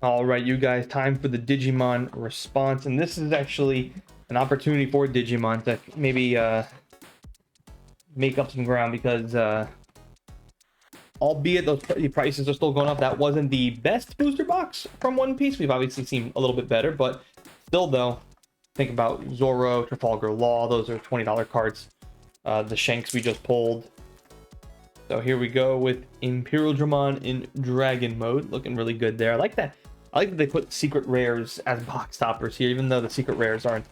All right, you guys, time for the Digimon response. And this is actually an opportunity for Digimon to maybe make up some ground because albeit those prices are still going up, that wasn't the best booster box from One Piece. We've obviously seen a little bit better, but still though, think about Zoro, Trafalgar Law, those are $20 cards. The Shanks we just pulled. So here we go with Imperial Dramon in Dragon mode, looking really good there. I like that. I like that they put secret rares as box toppers here, even though the secret rares aren't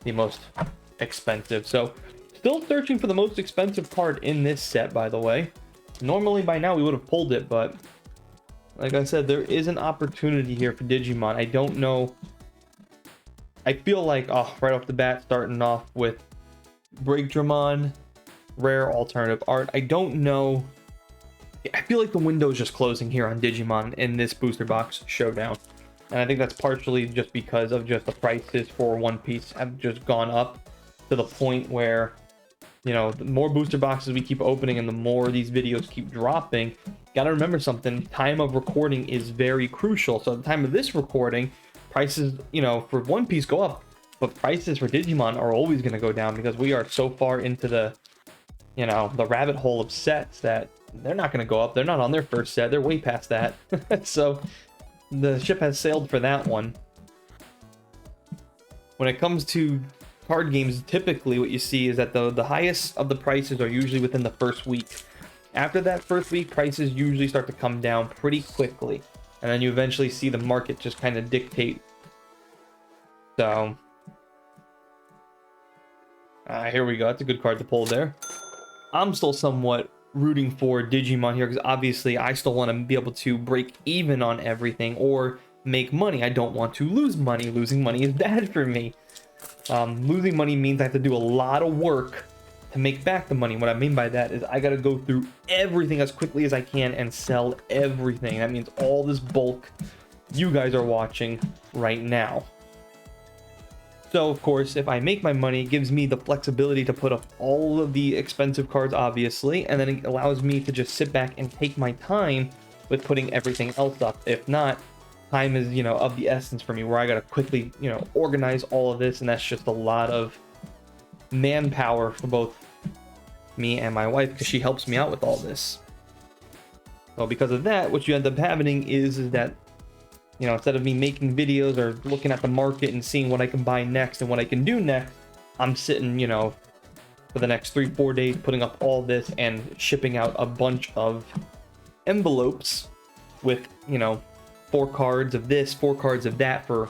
the most expensive. So still searching for the most expensive card in this set, by the way. Normally by now we would have pulled it, but like I said, there is an opportunity here for Digimon. I don't know. I feel like, right off the bat, starting off with Break Dramon, rare alternative art. I don't know. I feel like the window is just closing here on Digimon in this booster box showdown. And I think that's partially just because of just the prices for One Piece have just gone up to the point where, you know, the more booster boxes we keep opening and the more these videos keep dropping, gotta remember something, time of recording is very crucial. So at the time of this recording, prices, you know, for One Piece go up, but prices for Digimon are always going to go down because we are so far into the, you know, the rabbit hole of sets that they're not going to go up. They're not on their first set. They're way past that. So the ship has sailed for that one. When it comes to card games, typically what you see is that the highest of the prices are usually within the first week. After that first week, prices usually start to come down pretty quickly. And then you eventually see the market just kind of dictate. So here we go. That's a good card to pull there. I'm still somewhat rooting for Digimon here because obviously I still want to be able to break even on everything or make money. I don't want to lose money. Losing money is bad for me. Losing money means I have to do a lot of work to make back the money. What I mean by that is I got to go through everything as quickly as I can and sell everything. That means all this bulk you guys are watching right now. So, of course, if I make my money, it gives me the flexibility to put up all of the expensive cards, obviously, and then it allows me to just sit back and take my time with putting everything else up. If not, time is, you know, of the essence for me, where I got to quickly, you know, organize all of this, and that's just a lot of manpower for both me and my wife, because she helps me out with all this. So because of that, what you end up having is that, you know, instead of me making videos or looking at the market and seeing what I can buy next and what I can do next, I'm sitting, you know, for the next 3-4 days putting up all this and shipping out a bunch of envelopes with, you know, 4 cards of this, 4 cards of that for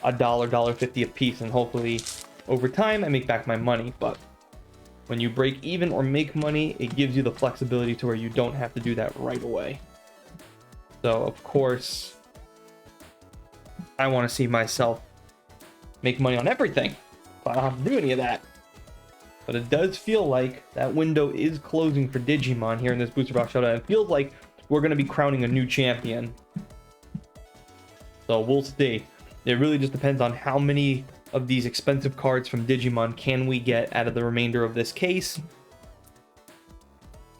$1, $1.50 a piece, and hopefully over time I make back my money. But when you break even or make money, it gives you the flexibility to where you don't have to do that right away. So of course I want to see myself make money on everything, but I don't have to do any of that. But it does feel like that window is closing for Digimon here in this booster box showdown. It feels like we're going to be crowning a new champion. So we'll see. It really just depends on how many of these expensive cards from Digimon can we get out of the remainder of this case.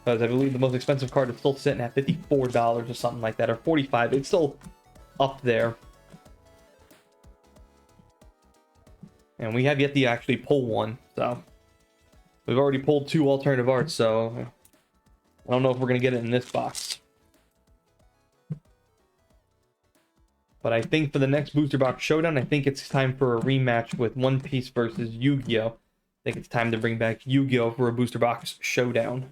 Because I believe the most expensive card is still sitting at $54 or something like that, or $45. It's still up there. And we have yet to actually pull one, so we've already pulled 2 alternative arts, so I don't know if we're going to get it in this box. But I think for the next booster box showdown, I think it's time for a rematch with One Piece versus Yu-Gi-Oh! I think it's time to bring back Yu-Gi-Oh! For a booster box showdown.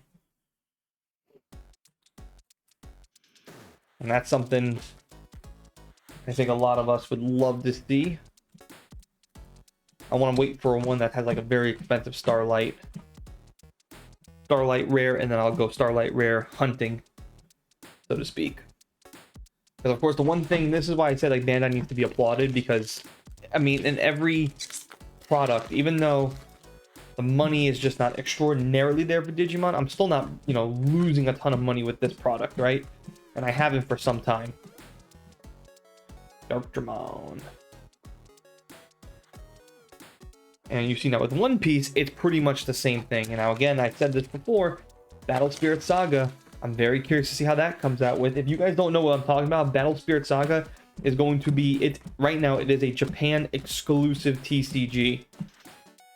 And that's something I think a lot of us would love to see. I want to wait for one that has like a very expensive Starlight rare, and then I'll go Starlight rare hunting, so to speak. Because of course the one thing, this is why I said like Bandai needs to be applauded, because I mean in every product, even though the money is just not extraordinarily there for Digimon, I'm still not, you know, losing a ton of money with this product, right? And I haven't for some time. Dark Dramon. And you've seen that with One Piece, it's pretty much the same thing. And now again, I said this before, Battle Spirit Saga, I'm very curious to see how that comes out with. If you guys don't know what I'm talking about, Battle Spirit Saga is going to be it. Right now, it is a Japan exclusive TCG.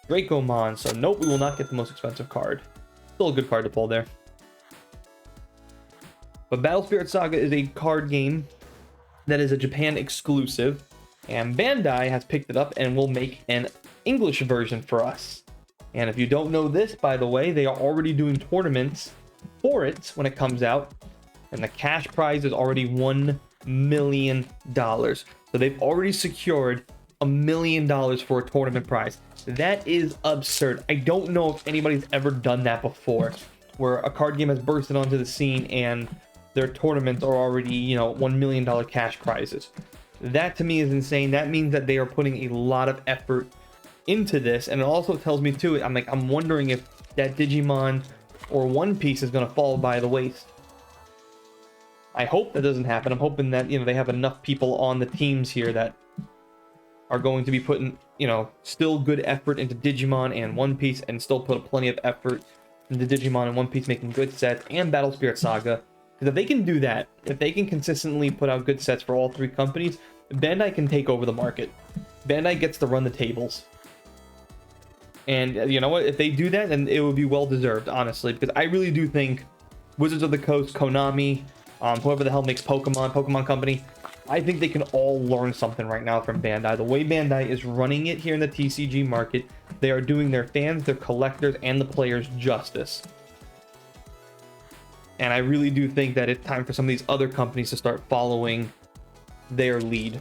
Dracomon. So nope, we will not get the most expensive card. Still a good card to pull there. But Battle Spirit Saga is a card game that is a Japan exclusive, and Bandai has picked it up and will make an English version for us. And if you don't know this, by the way, they are already doing tournaments for it when it comes out, and the cash prize is already $1 million. So they've already secured $1 million for a tournament prize. That is absurd. I don't know if anybody's ever done that before, where a card game has bursted onto the scene and their tournaments are already, you know, $1 million cash prizes. That to me is insane. That means that they are putting a lot of effort into this, and it also tells me too, I'm wondering if that Digimon or One Piece is going to fall by the waist. I hope that doesn't happen. I'm hoping that, you know, they have enough people on the teams here that are going to be putting, you know, still good effort into Digimon and One Piece, and still put plenty of effort into Digimon and One Piece making good sets, and Battle Spirit Saga. Because if they can do that, if they can consistently put out good sets for all three companies, Bandai can take over the market. Bandai gets to run the tables. And you know what? If they do that, then it would be well deserved, honestly. Because I really do think Wizards of the Coast, Konami, whoever the hell makes Pokemon Company, I think they can all learn something right now from Bandai. The way Bandai is running it here in the TCG market, they are doing their fans, their collectors, and the players justice. And I really do think that it's time for some of these other companies to start following their lead.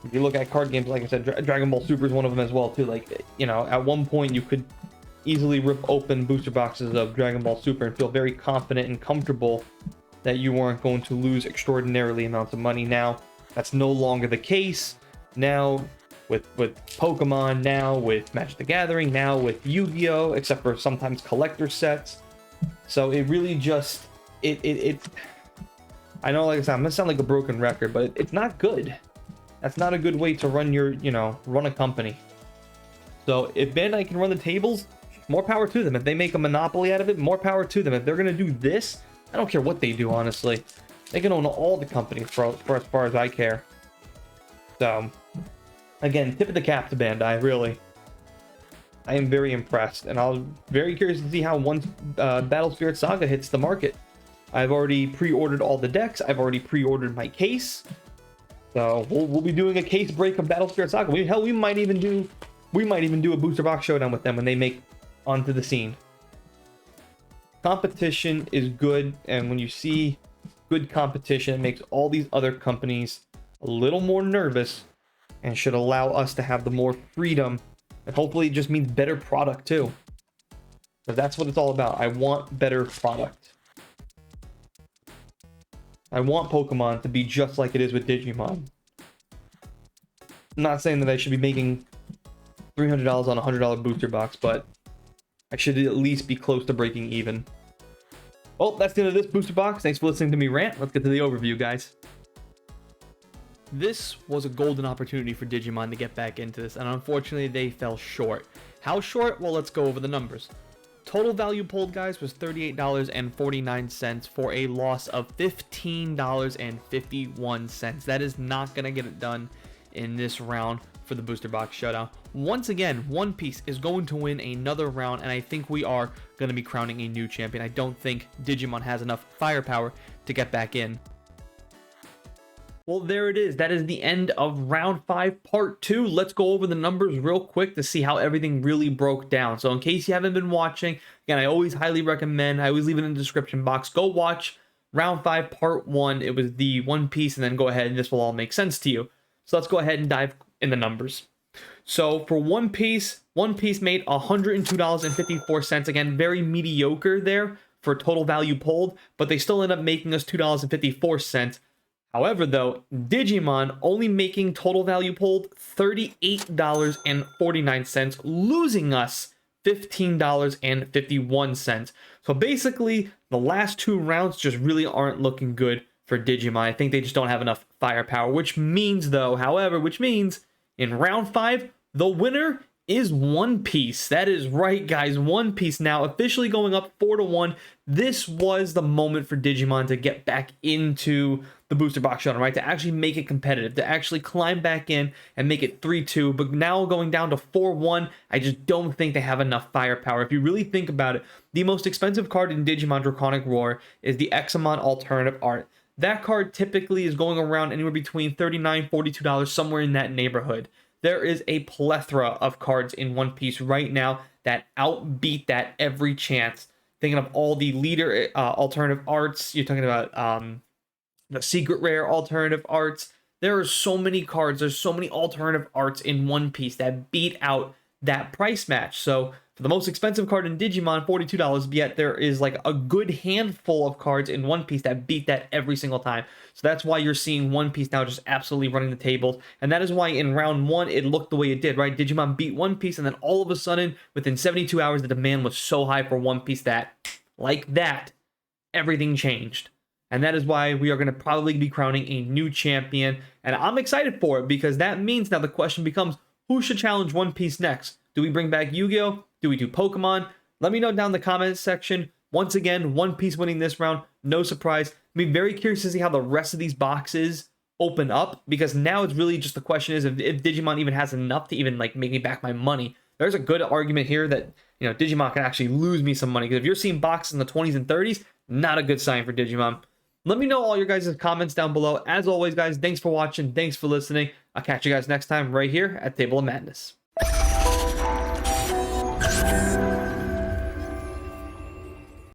If you look at card games, like I said, Dragon Ball Super is one of them as well, too. Like, you know, at one point you could easily rip open booster boxes of Dragon Ball Super and feel very confident and comfortable that you weren't going to lose extraordinarily amounts of money. Now, that's no longer the case. Now, with Pokemon, now with Magic the Gathering, now with Yu-Gi-Oh!, except for sometimes collector sets. So it really just, I know, like I said, I'm gonna sound like a broken record, but it's not good. That's not a good way to run your, you know, run a company. So if Bandai can run the tables, more power to them. If they make a monopoly out of it, more power to them. If they're gonna do this, I don't care what they do, honestly. They can own all the companies for as far as I care. So, again, tip of the cap to Bandai, really. I am very impressed, and I'm very curious to see how once Battle Spirit Saga hits the market. I've already pre-ordered all the decks. I've already pre-ordered my case. So we'll be doing a case break of Battle Spirit Saga. We might even do a booster box showdown with them when they make onto the scene. Competition is good, and when you see good competition, it makes all these other companies a little more nervous, and should allow us to have the more freedom. And hopefully it just means better product too. But that's what it's all about. I want better product. I want Pokemon to be just like it is with Digimon. I'm not saying that I should be making $300 on a $100 booster box, but I should at least be close to breaking even. Well, that's the end of this booster box. Thanks for listening to me rant. Let's get to the overview, guys. This was a golden opportunity for Digimon to get back into this, and unfortunately they fell short. How short? Well, let's go over the numbers. Total value pulled, guys, was $38.49 for a loss of $15.51. That is not going to get it done in this round for the Booster Box Showdown. Once again, One Piece is going to win another round, and I think we are going to be crowning a new champion. I don't think Digimon has enough firepower to get back in. Well, there it is. That is the end of round 5, part 2. Let's go over the numbers real quick to see how everything really broke down. So in case you haven't been watching, again, I always highly recommend, I always leave it in the description box, go watch round 5, part 1. It was the One Piece, and then go ahead and this will all make sense to you. So let's go ahead and dive in the numbers. So for One Piece made $102.54. Again, very mediocre there for total value pulled, but they still end up making us $2.54. However, though, Digimon only making total value pulled $38.49, losing us $15.51. So basically, the last 2 rounds just really aren't looking good for Digimon. I think they just don't have enough firepower, which means, though, which means in round 5, the winner is One Piece. That is right, guys. One Piece now officially going up 4-1. This was the moment for Digimon to get back into the the booster box Showdown, right? To actually make it competitive, to actually climb back in and make it 3-2. But now going down to 4-1, I just don't think they have enough firepower. If you really think about it, the most expensive card in Digimon Draconic Roar is the Examon Alternative Art. That card typically is going around anywhere between $39, $42, somewhere in that neighborhood. There is a plethora of cards in One Piece right now that outbeat that every chance. Thinking of all the leader alternative arts, you're talking about the secret rare alternative arts. There are so many cards, there's so many alternative arts in One Piece that beat out that price match. So for the most expensive card in Digimon, $42, yet there is like a good handful of cards in One Piece that beat that every single time. So that's why you're seeing One Piece now just absolutely running the tables. And that is why in round one, it looked the way it did, right? Digimon beat One Piece, and then all of a sudden, within 72 hours, the demand was so high for One Piece that, like that, everything changed. And that is why we are going to probably be crowning a new champion. And I'm excited for it, because that means now the question becomes, who should challenge One Piece next? Do we bring back Yu-Gi-Oh? Do we do Pokemon? Let me know down in the comments section. Once again, One Piece winning this round, no surprise. I'm very curious to see how the rest of these boxes open up, because now it's really just the question is if Digimon even has enough to even like make me back my money. There's a good argument here that, you know, Digimon can actually lose me some money, because if you're seeing boxes in the 20s and 30s, not a good sign for Digimon. Let me know all your guys' comments down below. As always, guys, thanks for watching. Thanks for listening. I'll catch you guys next time right here at Table of Madness.